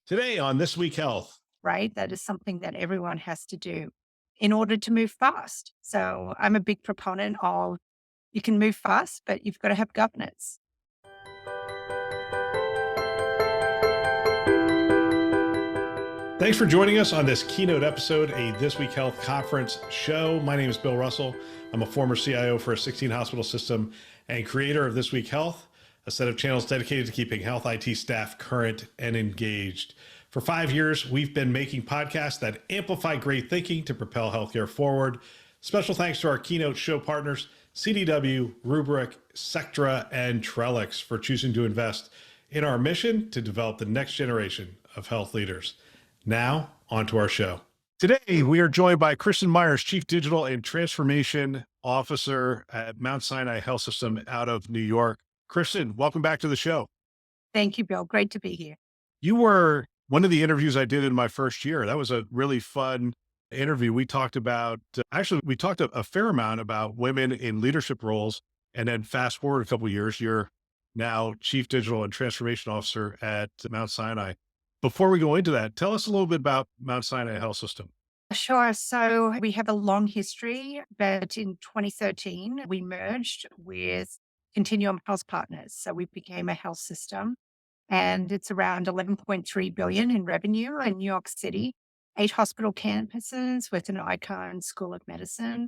Today on This Week Health. Right? That is something that everyone has to do in order to move fast. So I'm a big proponent of you can move fast, but you've got to have governance. Thanks for joining us on this Keynote episode, a This Week Health conference show. My name is Bill Russell. I'm a former CIO for a 16-hospital system and creator of This Week Health, a set of channels dedicated to keeping health IT staff current and engaged. For 5 years, we've been making podcasts that amplify great thinking to propel healthcare forward. Special thanks to our Keynote show partners, CDW, Rubrik, Sectra, and Trellix, for choosing to invest in our mission to develop the next generation of health leaders. Now, on to our show. Today, we are joined by Kristin Myers, Chief Digital and Transformation Officer at Mount Sinai Health System out of New York. Kristin, welcome back to the show. Thank you, Bill. Great to be here. You were one of the interviews I did in my first year. That was a really fun interview. We talked about, we talked a fair amount about women in leadership roles. And then fast forward a couple of years, you're now Chief Digital and Transformation Officer at Mount Sinai. Before we go into that, tell us a little bit about Mount Sinai Health System. Sure. So we have a long history, but in 2013, we merged with Continuum Health Partners. So we became a health system, and it's around 11.3 billion in revenue in New York City, 8 hospital campuses with an icon School of Medicine.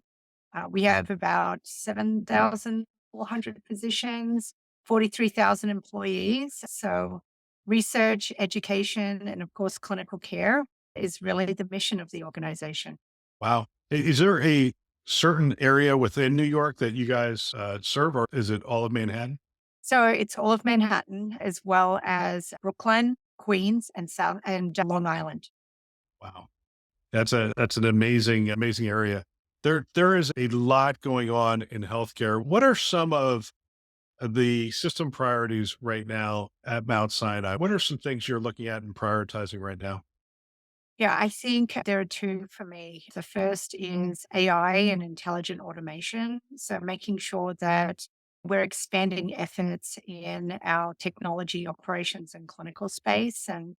We have about 7,400 physicians, 43,000 employees. So research, education, and of course, clinical care is really the mission of the organization. Wow. Is there a certain area within New York that you guys serve, or is it all of Manhattan? So it's all of Manhattan as well as Brooklyn, Queens, and South and Long Island. Wow. That's an amazing area. There is a lot going on in healthcare. What are some of the system priorities right now at Mount Sinai? What are some things you're looking at and prioritizing right now? Yeah, I think there are two for me. The first is AI and intelligent automation. So making sure that we're expanding efforts in our technology operations and clinical space. And,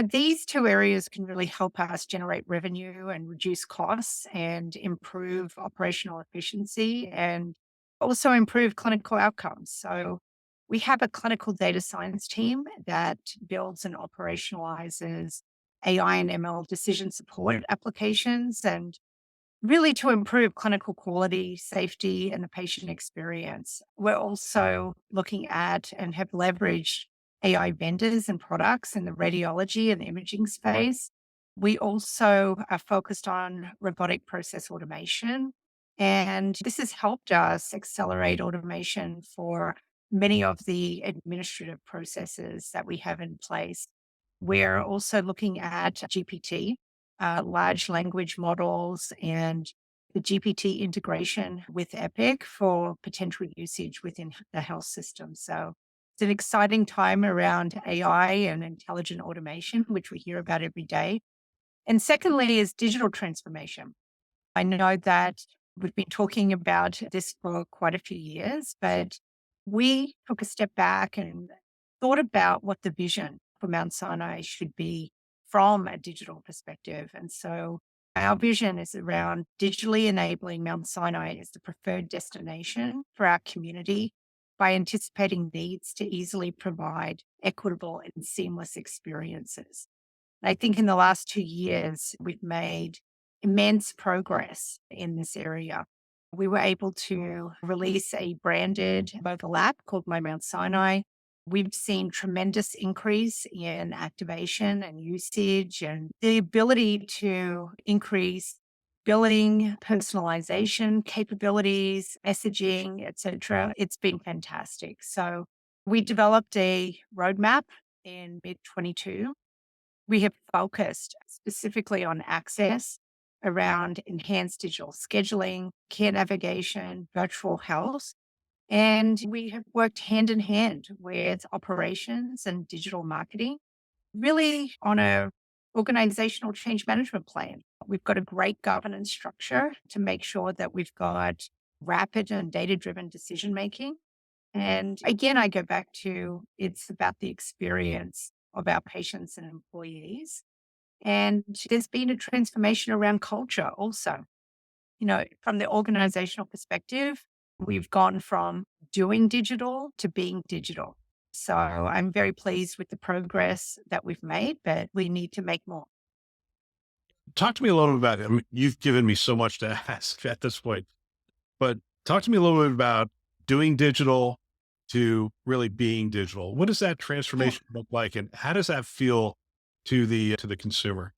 these two areas can really help us generate revenue and reduce costs and improve operational efficiency and also improve clinical outcomes. So we have a clinical data science team that builds and operationalizes AI and ML decision support applications, and really to improve clinical quality, safety, and the patient experience. We're also looking at and have leveraged AI vendors and products in the radiology and imaging space. We also are focused on robotic process automation, and this has helped us accelerate automation for many of the administrative processes that we have in place. We're also looking at GPT, large language models, and the GPT integration with Epic for potential usage within the health system. So it's an exciting time around AI and intelligent automation, which we hear about every day. And secondly is digital transformation. I know that we've been talking about this for quite a few years, but we took a step back and thought about what the vision for Mount Sinai should be from a digital perspective. And so our vision is around digitally enabling Mount Sinai as the preferred destination for our community by anticipating needs to easily provide equitable and seamless experiences. And I think in the last 2 years, we've made immense progress in this area. We were able to release a branded mobile app called My Mount Sinai. We've seen tremendous increase in activation and usage and the ability to increase billing, personalization capabilities, messaging, etc. It's been fantastic. So we developed a roadmap in mid-22. We have focused specifically on access around enhanced digital scheduling, care navigation, virtual health. And we have worked hand in hand with operations and digital marketing, really on a organizational change management plan. We've got a great governance structure to make sure that we've got rapid and data-driven decision making. And again, I go back to it's about the experience of our patients and employees. And there's been a transformation around culture also. From the organizational perspective, we've gone from doing digital to being digital. So I'm very pleased with the progress that we've made, but we need to make more. Talk to me a little bit about it. I mean, you've given me so much to ask at this point, but talk to me a little bit about doing digital to really being digital. What does that Yeah. transformation look like, and how does that feel to the consumer?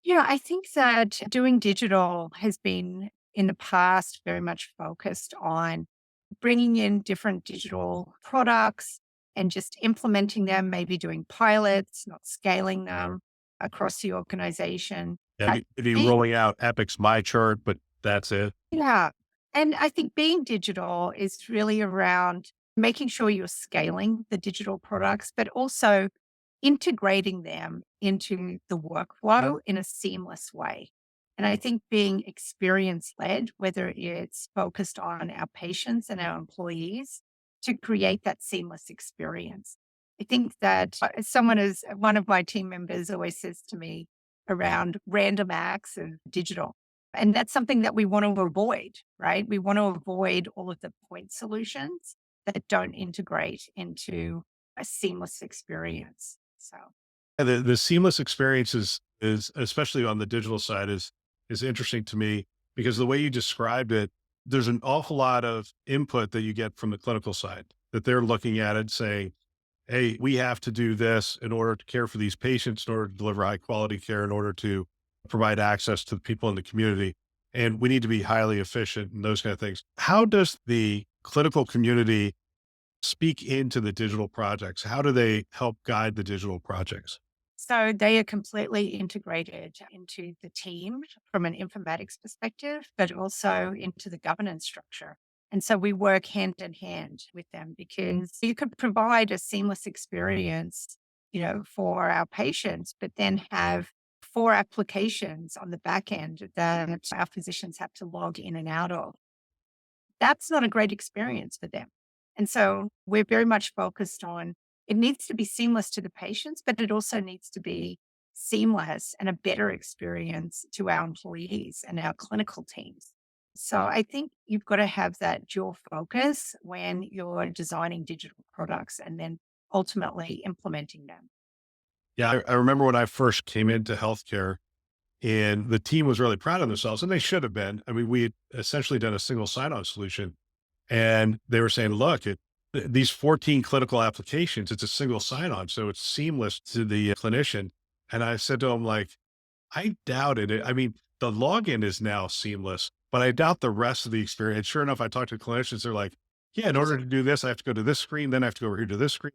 I think that doing digital has been in the past very much focused on bringing in different digital products and just implementing them, maybe doing pilots, not scaling them across the organization. Yeah, But maybe being, rolling out Epic's My Chart, but that's it. yeah. And I think being digital is really around making sure you're scaling the digital products, but also integrating them into the workflow in a seamless way. And I think being experience led, whether it's focused on our patients and our employees, to create that seamless experience. I think that as someone as one of my team members always says to me around random acts of digital. And that's something that we want to avoid, right? We want to avoid all of the point solutions that don't integrate into a seamless experience. So, And the seamless experience is especially on the digital side is interesting to me because the way you described it, there's an awful lot of input that you get from the clinical side that they're looking at it saying, hey, we have to do this in order to care for these patients, in order to deliver high quality care, in order to provide access to the people in the community. And we need to be highly efficient and those kind of things. How does the clinical community speak into the digital projects? How do they help guide the digital projects? so they are completely integrated into the team from an informatics perspective, but also into the governance structure. And so we work hand in hand with them because you could provide a seamless experience, for our patients, but then have 4 applications on the back end that our physicians have to log in and out of. That's not a great experience for them. And so we're very much focused on it needs to be seamless to the patients, but it also needs to be seamless and a better experience to our employees and our clinical teams. So I think you've got to have that dual focus when you're designing digital products and then ultimately implementing them. Yeah, I remember when I first came into healthcare and the team was really proud of themselves, and they should have been. I mean, we had essentially done a single sign-on solution, and they were saying, "Look, these 14 clinical applications, it's a single sign-on, so it's seamless to the clinician." And I said to them, like, I doubted it. I mean, the login is now seamless, but I doubt the rest of the experience. Sure enough, I talked to clinicians. They're like, yeah, in order to do this, I have to go to this screen. Then I have to go over here to this screen.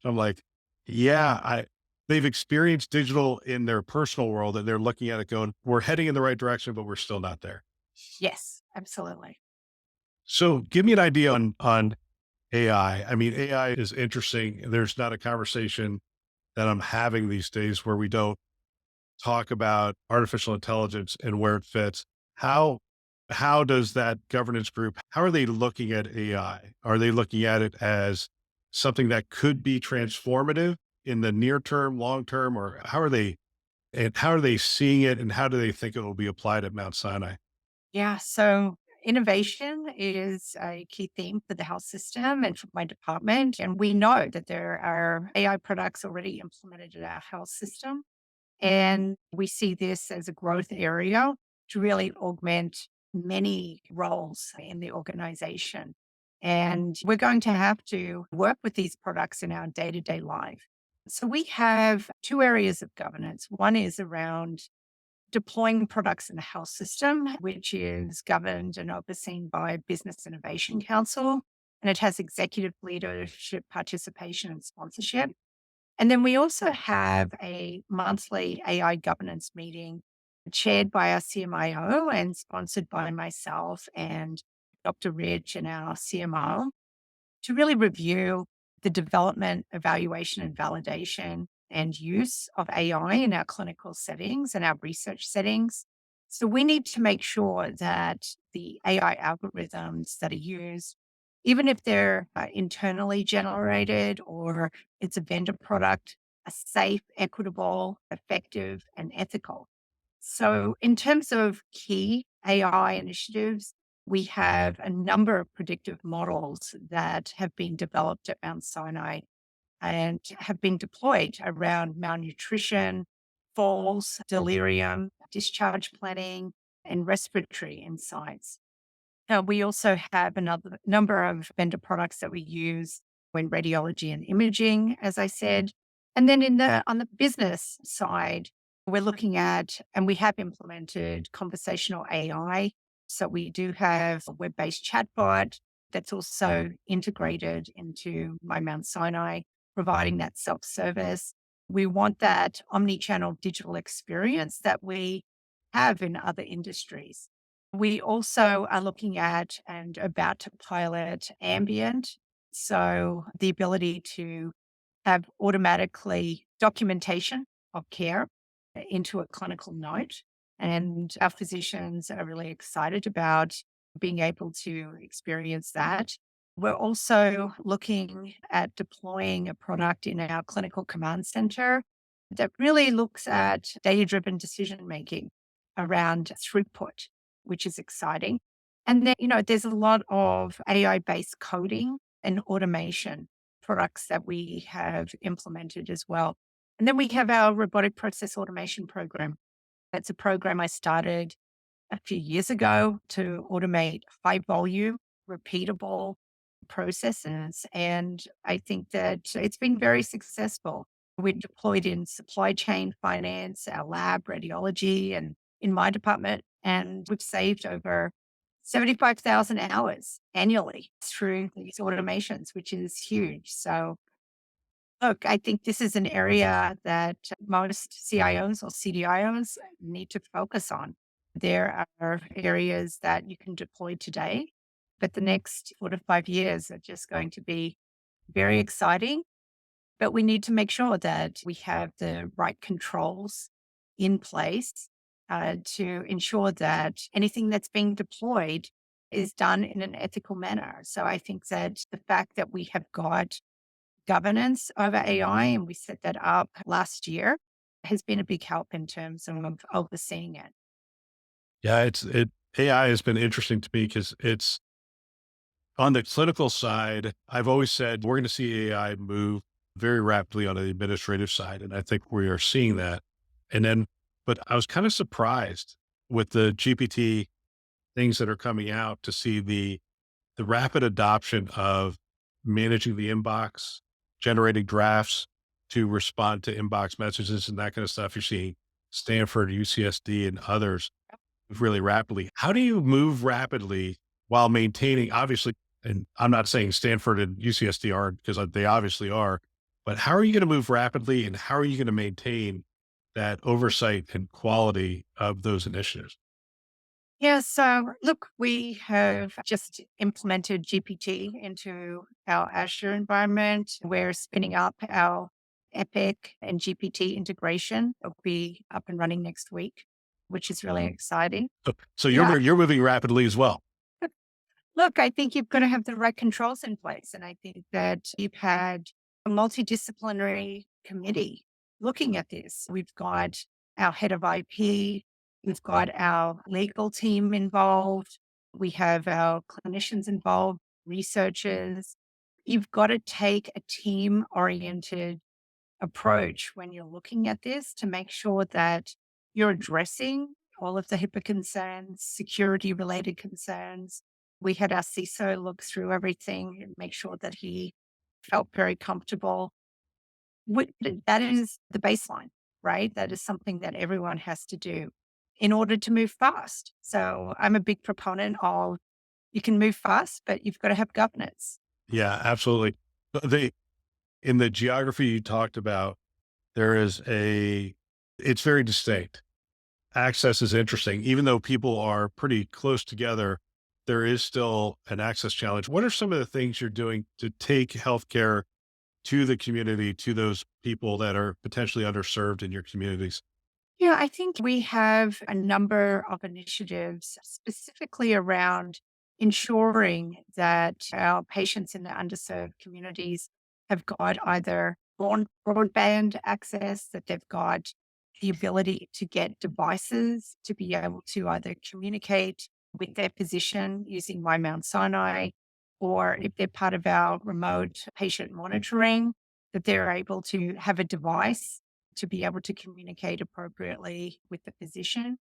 I'm like, yeah, they've experienced digital in their personal world and they're looking at it going, we're heading in the right direction, but we're still not there. Yes, absolutely. So give me an idea on AI. I mean, AI is interesting. There's not a conversation that I'm having these days where we don't talk about artificial intelligence and where it fits. How how does that governance group, how are they looking at AI? Are they looking at it as something that could be transformative in the near term, long term, or how are they seeing it and how do they think it will be applied at Mount Sinai? Yeah. So innovation is a key theme for the health system and for my department. And we know that there are AI products already implemented in our health system. And we see this as a growth area to really augment many roles in the organization. And we're going to have to work with these products in our day to day life. So we have 2 areas of governance. One is around deploying products in the health system, which is governed and overseen by Business Innovation Council, and it has executive leadership participation and sponsorship. And then we also have a monthly AI governance meeting chaired by our CMIO and sponsored by myself and Dr. Ridge and our CMO to really review the development, evaluation, and validation and use of AI in our clinical settings and our research settings. So we need to make sure that the AI algorithms that are used, even if they're internally generated or it's a vendor product, safe, equitable, effective, and ethical. So, in terms of key AI initiatives, we have a number of predictive models that have been developed at Mount Sinai and have been deployed around malnutrition, falls, delirium, discharge planning, and respiratory insights. We also have another number of vendor products that we use in radiology and imaging, as I said. And then on the business side, we're looking at, and we have implemented conversational AI. So we do have a web-based chatbot that's also integrated into my Mount Sinai, providing that self-service. We want that omni-channel digital experience that we have in other industries. We also are looking at and about to pilot ambient. So the ability to have automatically documentation of care into a clinical note. And our physicians are really excited about being able to experience that. We're also looking at deploying a product in our clinical command center that really looks at data driven decision making around throughput, which is exciting. And then, there's a lot of AI based coding and automation products that we have implemented as well. And then we have our robotic process automation program. That's a program I started a few years ago to automate high volume, repeatable processes. And I think that it's been very successful. We're deployed in supply chain finance, our lab, radiology, and in my department. And we've saved over 75,000 hours annually through these automations, which is huge. So, look, I think this is an area that most CIOs or CDIOs need to focus on. There are areas that you can deploy today, but the next 4 to 5 years are just going to be very exciting. But we need to make sure that we have the right controls in place to ensure that anything that's being deployed is done in an ethical manner. So I think that the fact that we have got governance over AI and we set that up last year has been a big help in terms of overseeing it. Yeah, AI has been interesting to me because it's on the clinical side. I've always said we're going to see AI move very rapidly on the administrative side, and I think we are seeing that. And then, but I was kind of surprised with the GPT things that are coming out to see the rapid adoption of managing the inbox, generating drafts to respond to inbox messages and that kind of stuff. You're seeing Stanford, UCSD, and others move really rapidly. How do you move rapidly while maintaining, obviously, and I'm not saying Stanford and UCSD aren't because they obviously are, but how are you going to move rapidly and how are you going to maintain that oversight and quality of those initiatives? Yeah, so look, we have just implemented GPT into our Azure environment. We're spinning up our Epic and GPT integration. It'll be up and running next week, which is really exciting. So Yeah. you're moving rapidly as well. Look, I think you've got to have the right controls in place. And I think that you've had a multidisciplinary committee looking at this. We've got our head of IP, we've got our legal team involved, we have our clinicians involved, researchers. You've got to take a team oriented approach when you're looking at this to make sure that you're addressing all of the HIPAA concerns, security related concerns. We had our CISO look through everything and make sure that he felt very comfortable. That is the baseline, right? That is something that everyone has to do in order to move fast. So I'm a big proponent of you can move fast, but you've got to have governance. Yeah, absolutely. In the geography you talked about, there is it's very distinct. Access is interesting. Even though people are pretty close together, there is still an access challenge. What are some of the things you're doing to take healthcare to the community, to those people that are potentially underserved in your communities? Yeah, I think we have a number of initiatives specifically around ensuring that our patients in the underserved communities have got either broadband access, that they've got the ability to get devices to be able to either communicate with their physician using My Mount Sinai, or if they're part of our remote patient monitoring, that they're able to have a device to be able to communicate appropriately with the physician.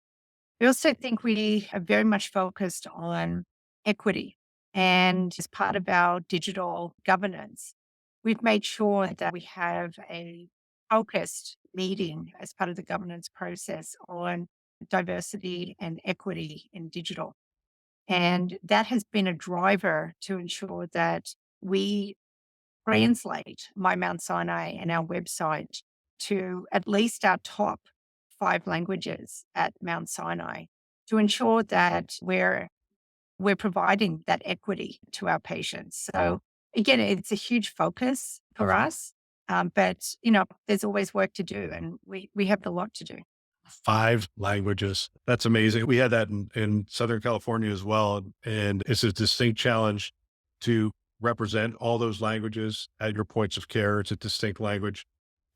I also think we are very much focused on equity. And as part of our digital governance, we've made sure that we have a focused meeting as part of the governance process on diversity and equity in digital. And that has been a driver to ensure that we translate My Mount Sinai and our website to at least our top 5 languages at Mount Sinai to ensure that we're providing that equity to our patients. So again, it's a huge focus for us, but there's always work to do, and we have a lot to do. 5 languages. That's amazing. We had that in Southern California as well. And it's a distinct challenge to represent all those languages at your points of care. It's a distinct language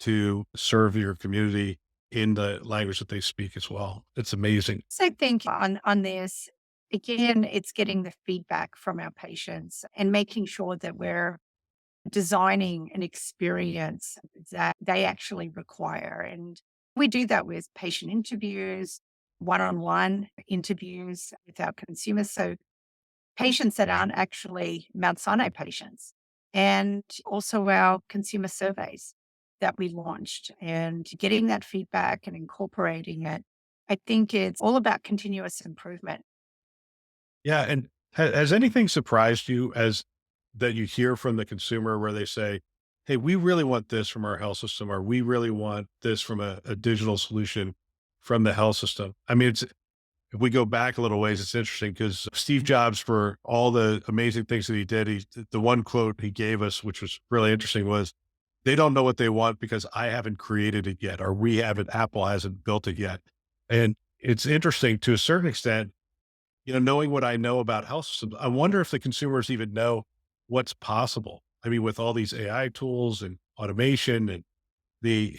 to serve your community in the language that they speak as well. It's amazing. So I think on this, again, it's getting the feedback from our patients and making sure that we're designing an experience that they actually require. And we do that with patient interviews, one-on-one interviews with our consumers. So patients that aren't actually Mount Sinai patients, and also our consumer surveys that we launched, and getting that feedback and incorporating it. I think it's all about continuous improvement. Yeah. And has anything surprised you as that you hear from the consumer where they say, hey, we really want this from our health system, or we really want this from a digital solution from the health system? I mean, if we go back a little ways, it's interesting because Steve Jobs, for all the amazing things that he did, the one quote he gave us, which was really interesting, was, they don't know what they want because I haven't created it yet, or we haven't, Apple hasn't built it yet. And it's interesting to a certain extent, knowing what I know about health systems, I wonder if the consumers even know what's possible. I mean, with all these AI tools and automation and the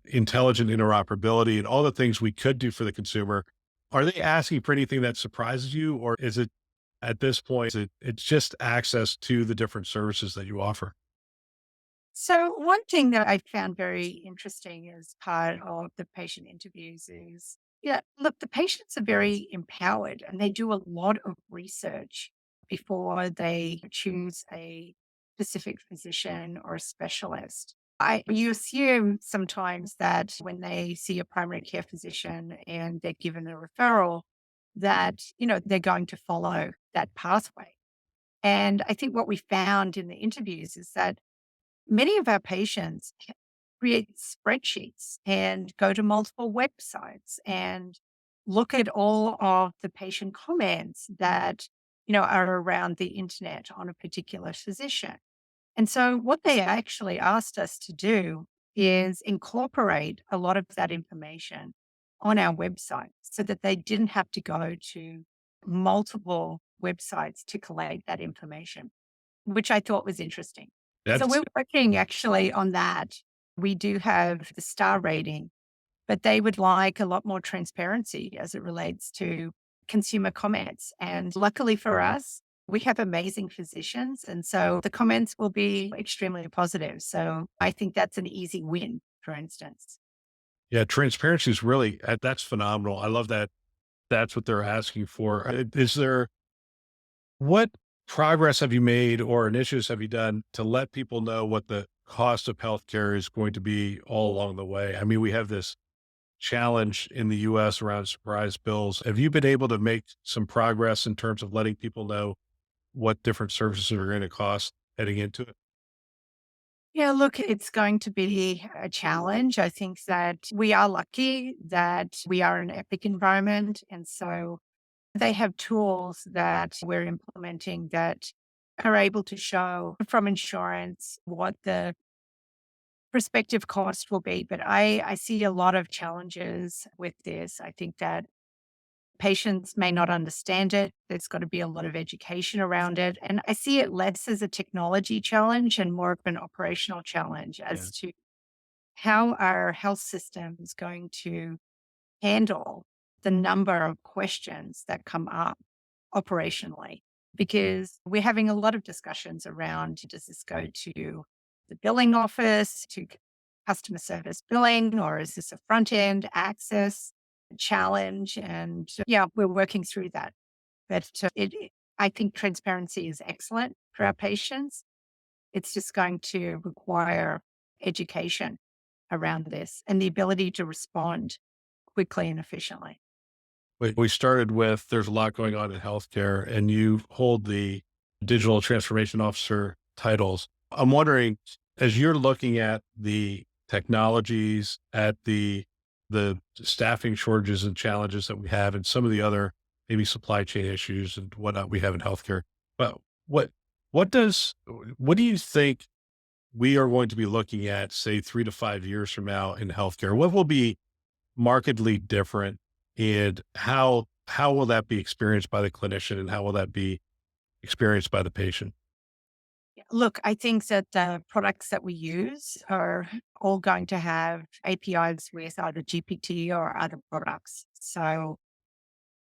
intelligent interoperability and all the things we could do for the consumer, are they asking for anything that surprises you? Or is it at this point, it's just access to the different services that you offer? So, one thing that I found very interesting as part of the patient interviews is, yeah, look, the patients are very empowered and they do a lot of research before they choose a specific physician or a specialist. You assume sometimes that when they see a primary care physician and they're given a referral, that, they're going to follow that pathway. And I think what we found in the interviews is that many of our patients create spreadsheets and go to multiple websites and look at all of the patient comments that are around the internet on a particular physician. And so what they actually asked us to do is incorporate a lot of that information on our website so that they didn't have to go to multiple websites to collate that information, which I thought was interesting. So That's we're working actually on that. We do have the star rating, but they would like a lot more transparency as it relates to consumer comments. And luckily for us, we have amazing physicians. And so the comments will be extremely positive. So I think that's an easy win, for instance. Yeah, transparency is really, that's phenomenal. I love that. That's what they're asking for. Is there, what progress have you made or initiatives have you done to let people know what the cost of healthcare is going to be all along the way? I mean, we have this challenge in the US around surprise bills. Have you been able to make some progress in terms of letting people know what different services are going to cost heading into it? Yeah, look, it's going to be a challenge. I think that we are lucky that we are an Epic environment. And so they have tools that we're implementing that are able to show from insurance what the prospective cost will be. But I see a lot of challenges with this. I think that patients may not understand it. There's got to be a lot of education around it. And I see it less as a technology challenge and more of an operational challenge Yeah. as to how our health system is going to handle the number of questions that come up operationally. Because we're having a lot of discussions around, does this go to the billing office, to customer service billing, or is this a front end access challenge? And yeah, we're working through that. But I think transparency is excellent for our patients. It's just going to require education around this and the ability to respond quickly and efficiently. We started with there's a lot going on in healthcare, and you hold the digital transformation officer titles. I'm wondering, as you're looking at the technologies, at the staffing shortages and challenges that we have, and some of the other maybe supply chain issues and whatnot we have in healthcare, but what what does what do you think we are going to be looking at, say, 3 to 5 years from now in healthcare? What will be markedly different, and how will that be experienced by the clinician, and how will that be experienced by the patient? Yeah, look, I think that the products that we use are all going to have APIs with either GPT or other products. So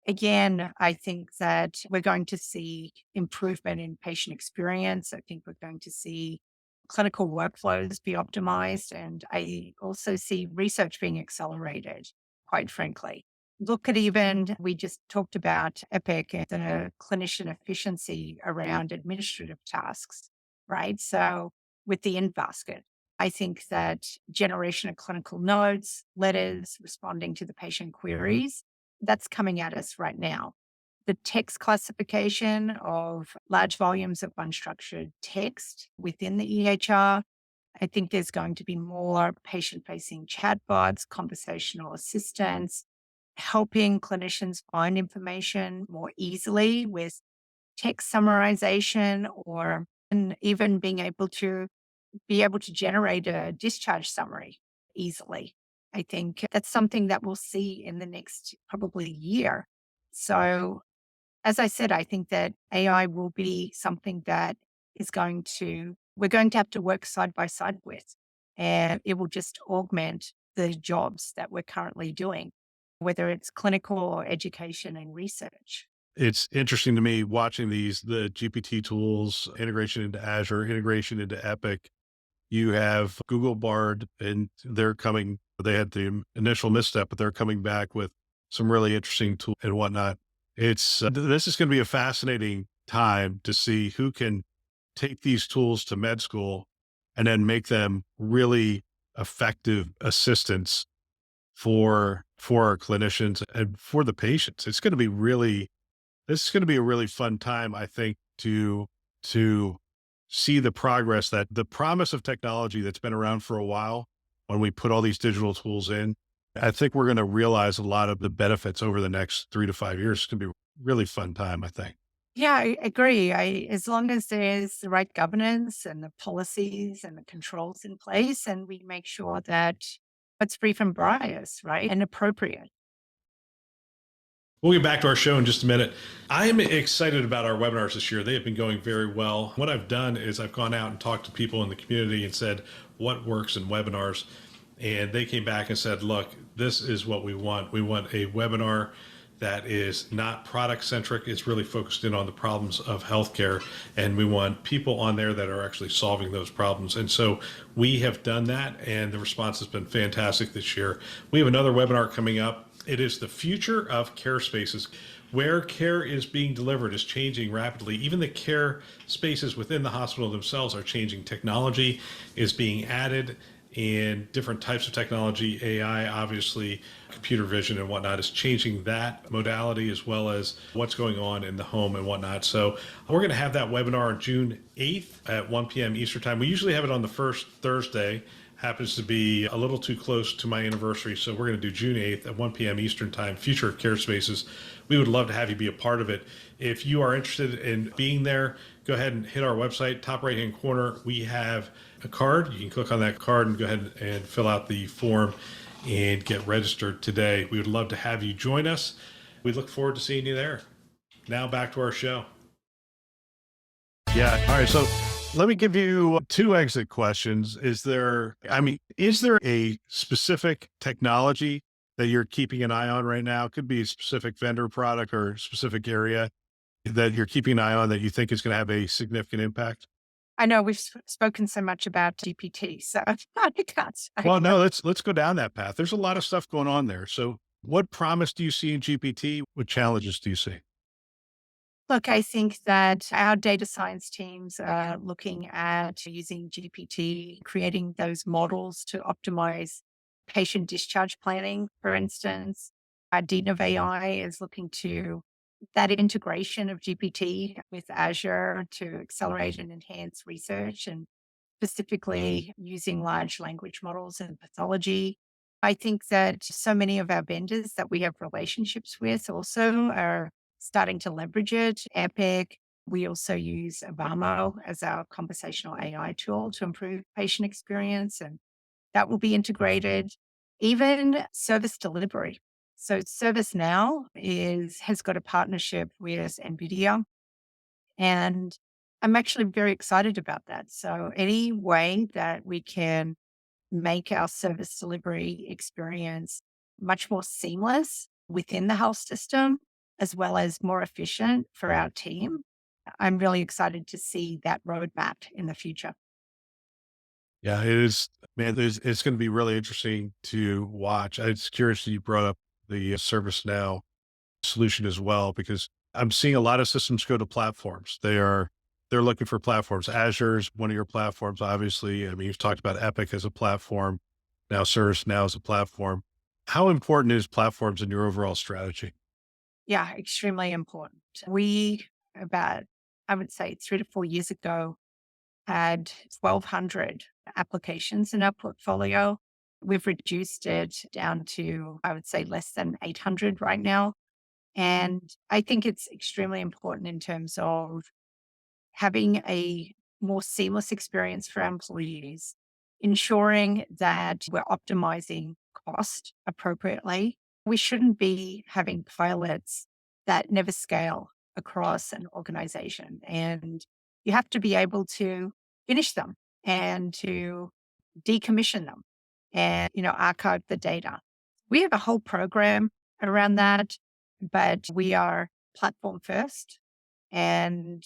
again, I think that we're going to see improvement in patient experience. I think we're going to see clinical workflows be optimized. And I also see research being accelerated, quite frankly. Look at even, we just talked about Epic and the clinician efficiency around administrative tasks, right? So with the in basket, I think that generation of clinical notes, letters, responding to the patient queries, that's coming at us right now. The text classification of large volumes of unstructured text within the EHR. I think there's going to be more patient facing chatbots, conversational assistants, helping clinicians find information more easily with text summarization or and even being able to generate a discharge summary easily. I think that's something that we'll see in the next probably year. So, as I said, I think that AI will be something that we're going to have to work side by side with, and it will just augment the jobs that we're currently doing, whether it's clinical or education and research. It's interesting to me watching the GPT tools, integration into Azure, integration into Epic. You have Google Bard, and they had the initial misstep, but they're coming back with some really interesting tools and whatnot. This is going to be a fascinating time to see who can take these tools to med school and then make them really effective assistants for our clinicians and for the patients. This is going to be a really fun time, I think, to see the progress, that the promise of technology that's been around for a while. When we put all these digital tools in, I think we're going to realize a lot of the benefits over the next 3 to 5 years. It's going to be a really fun time, I think. Yeah, I agree. As long as there's the right governance and the policies and the controls in place, and we make sure that it's free from bias, right? And appropriate. We'll get back to our show in just a minute. I'm excited about our webinars this year. They have been going very well. What I've done is I've gone out and talked to people in the community and said, what works in webinars? And they came back and said, look, this is what we want. We want a webinar that is not product centric. It's really focused in on the problems of healthcare. And we want people on there that are actually solving those problems. And so we have done that, and the response has been fantastic this year. We have another webinar coming up. It is the future of care spaces. Where care is being delivered is changing rapidly. Even the care spaces within the hospital themselves are changing. Technology is being added, and different types of technology, AI, obviously, computer vision and whatnot, is changing that modality, as well as what's going on in the home and whatnot. So we're going to have that webinar on June 8th at 1 p.m. Eastern time. We usually have it on the first Thursday. Happens to be a little too close to my anniversary, so we're going to do June 8th at 1 p.m. Eastern time, Future of Care Spaces. We would love to have you be a part of it. If you are interested in being there, go ahead and hit our website, top right-hand corner. We have a card. You can click on that card and go ahead and fill out the form and get registered today. We would love to have you join us. We look forward to seeing you there. Now back to our show. Yeah. All right. So Let me give you two exit questions. Is there a specific technology that you're keeping an eye on right now? It could be a specific vendor product or specific area that you're keeping an eye on that you think is going to have a significant impact? I know we've spoken so much about GPT, so I Well, no, can't. let's go down that path. There's a lot of stuff going on there. So what promise do you see in GPT? What challenges do you see? Look, I think that our data science teams are looking at using GPT, creating those models to optimize patient discharge planning, for instance. Our Dean of AI is looking to that integration of GPT with Azure to accelerate and enhance research and specifically using large language models in pathology. I think that so many of our vendors that we have relationships with also are starting to leverage it. Epic. We also use Abamo as our conversational AI tool to improve patient experience, and that will be integrated. Even service delivery. So ServiceNow has got a partnership with NVIDIA, and I'm actually very excited about that. So any way that we can make our service delivery experience much more seamless within the health system, as well as more efficient for our team, I'm really excited to see that roadmap in the future. Yeah, it is, man. It's going to be really interesting to watch. I was curious that you brought up the ServiceNow solution as well, because I'm seeing a lot of systems go to platforms. They're looking for platforms. Azure's one of your platforms, obviously. I mean, you've talked about Epic as a platform. Now ServiceNow as a platform. How important is platforms in your overall strategy? Yeah, extremely important. We, about, I would say 3 to 4 years ago, had 1,200 applications in our portfolio. We've reduced it down to, I would say, less than 800 right now. And I think it's extremely important in terms of having a more seamless experience for our employees, ensuring that we're optimizing cost appropriately. We shouldn't be having pilots that never scale across an organization. And you have to be able to finish them and to decommission them and, archive the data. We have a whole program around that, but we are platform first. And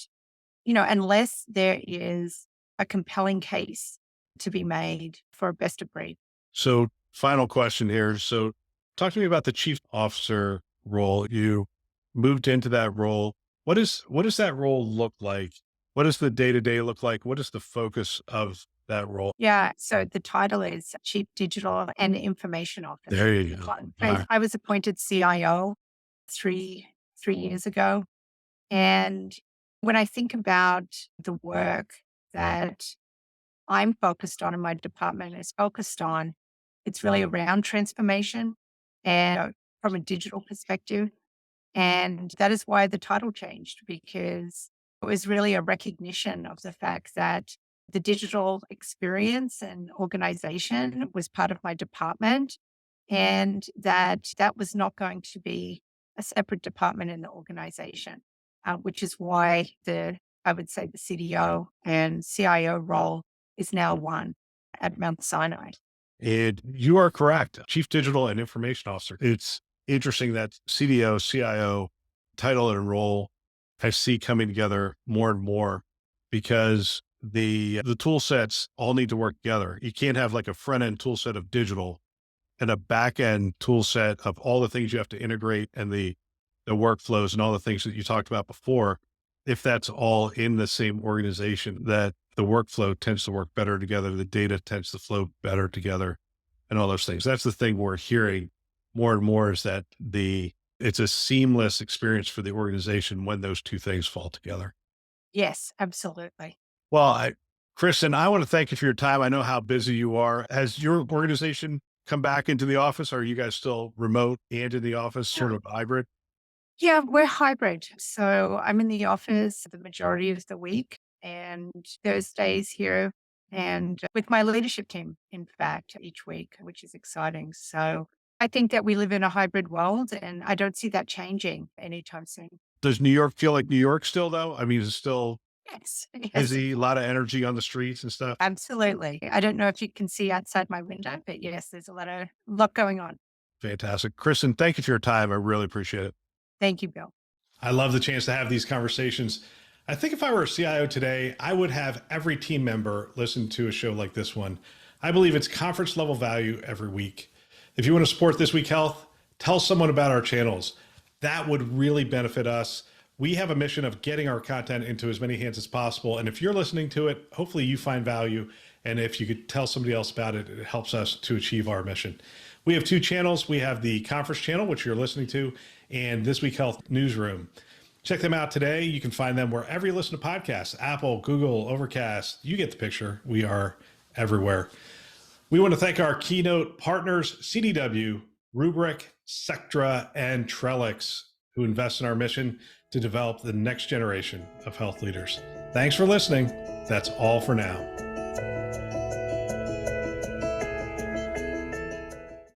unless there is a compelling case to be made for a best of breed. So, final question here. So, talk to me about the chief officer role. You moved into that role. What does that role look like? What does the day to day look like? What is the focus of that role? Yeah. So the title is Chief Digital and Information Officer. There you go. All right. I was appointed CIO three years ago. And when I think about the work that I'm focused on and my department is focused on, it's really around transformation and from a digital perspective. And that is why the title changed, because it was really a recognition of the fact that the digital experience and organization was part of my department, and that was not going to be a separate department in the organization, which is why I would say the CDO and CIO role is now one at Mount Sinai. And you are correct. Chief Digital and Information Officer. It's interesting that CDO, CIO title and role I see coming together more and more because the tool sets all need to work together. You can't have like a front end tool set of digital and a back end tool set of all the things you have to integrate and the workflows and all the things that you talked about before. If that's all in the same organization, that the workflow tends to work better together, the data tends to flow better together, and all those things. That's the thing we're hearing more and more is that it's a seamless experience for the organization when those two things fall together. Yes, absolutely. Well, Kristen, I want to thank you for your time. I know how busy you are. Has your organization come back into the office? Or are you guys still remote and in the office, sort of hybrid? Yeah, we're hybrid. So I'm in the office the majority of the week and Thursdays here and with my leadership team, in fact, each week, which is exciting. So I think that we live in a hybrid world and I don't see that changing anytime soon. Does New York feel like New York still, though? I mean, is it still Yes, yes, Busy, a lot of energy on the streets and stuff. absolutely. I don't know if you can see outside my window, but yes, there's a lot going on. Fantastic. Kristin, thank you for your time. I really appreciate it. Thank you, Bill. I love the chance to have these conversations. I think if I were a CIO today, I would have every team member listen to a show like this one. I believe it's conference level value every week. If you want to support This Week Health, tell someone about our channels. That would really benefit us. We have a mission of getting our content into as many hands as possible. And if you're listening to it, hopefully you find value. And if you could tell somebody else about it, it helps us to achieve our mission. We have two channels. We have the conference channel, which you're listening to, and This Week Health Newsroom. Check them out today. You can find them wherever you listen to podcasts, Apple, Google, Overcast. You get the picture. We are everywhere. We want to thank our Keynote partners, CDW, Rubrik, Sectra, and Trellix, who invest in our mission to develop the next generation of health leaders. Thanks for listening. That's all for now.